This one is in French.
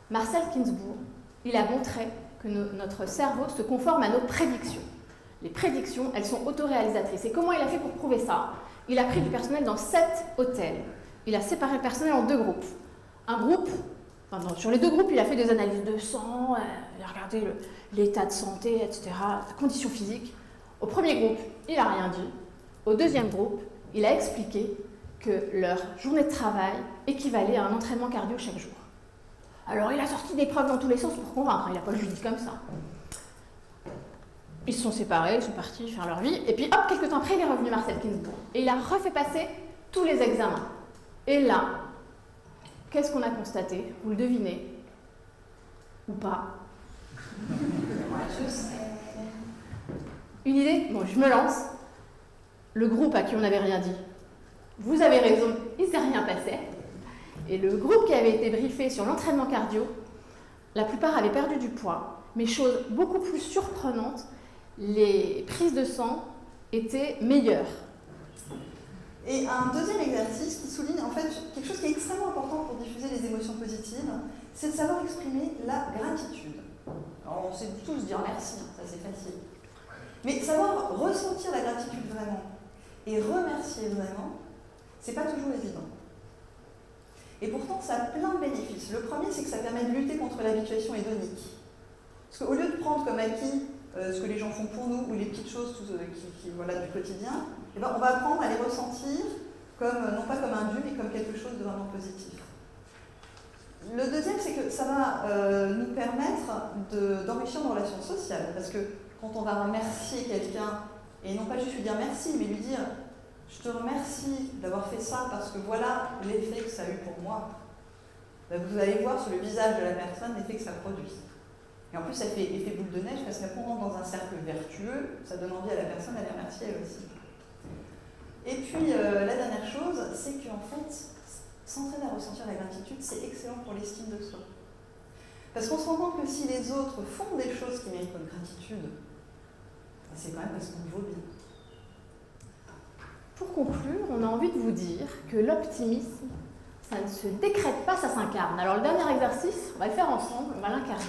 Marcel Ginsburg, il a montré que notre cerveau se conforme à nos prédictions. Les prédictions, elles sont autoréalisatrices. Et comment il a fait pour prouver ça? Il a pris du personnel dans 7 hôtels. Il a séparé le personnel en 2 groupes. Un groupe, sur les 2 groupes, il a fait des analyses de sang, il a regardé l'état de santé, etc., la condition physique. Au premier groupe, il n'a rien dit. Au deuxième groupe, il a expliqué que leur journée de travail équivalait à un entraînement cardio chaque jour. Alors, il a sorti des preuves dans tous les sens pour convaincre, il n'a pas juste dit comme ça. Ils se sont séparés, ils sont partis faire leur vie, et puis hop, quelques temps après, il est revenu Marcel Ginsburg. Et il a refait passer tous les examens. Et là, qu'est-ce qu'on a constaté? Vous le devinez? Ou pas? Moi, je sais. Une idée? Bon, je me lance. Le groupe à qui on n'avait rien dit, vous avez raison, il ne s'est rien passé. Et le groupe qui avait été briefé sur l'entraînement cardio, la plupart avaient perdu du poids, mais chose beaucoup plus surprenante, les prises de sang étaient meilleures. Et un deuxième exercice qui souligne en fait quelque chose qui est extrêmement important pour diffuser les émotions positives, c'est de savoir exprimer la gratitude. Alors on sait tous dire merci, ça c'est facile. Mais savoir ressentir la gratitude vraiment et remercier vraiment, c'est pas toujours évident. Et pourtant, ça a plein de bénéfices. Le premier, c'est que ça permet de lutter contre l'habituation hédonique. Parce qu'au lieu de prendre comme acquis ce que les gens font pour nous ou les petites choses voilà, du quotidien, eh ben, on va apprendre à les ressentir comme, non pas comme un dû, mais comme quelque chose de vraiment positif. Le deuxième, c'est que ça va nous permettre d'enrichir nos relations sociales. Parce que quand on va remercier quelqu'un, et non pas juste lui dire merci, mais lui dire je te remercie d'avoir fait ça parce que voilà l'effet que ça a eu pour moi. Ben, vous allez voir sur le visage de la personne l'effet que ça produit. Et en plus, ça fait effet boule de neige parce qu'après on rentre dans un cercle vertueux, ça donne envie à la personne d'aller remercier elle aussi. Et puis la dernière chose, c'est qu'en fait, s'entraîner à ressentir la gratitude, c'est excellent pour l'estime de soi. Parce qu'on se rend compte que si les autres font des choses qui méritent notre gratitude, c'est quand même parce qu'on vaut bien. Pour conclure, on a envie de vous dire que l'optimisme, ça ne se décrète pas, ça s'incarne. Alors le dernier exercice, on va le faire ensemble, on va l'incarner.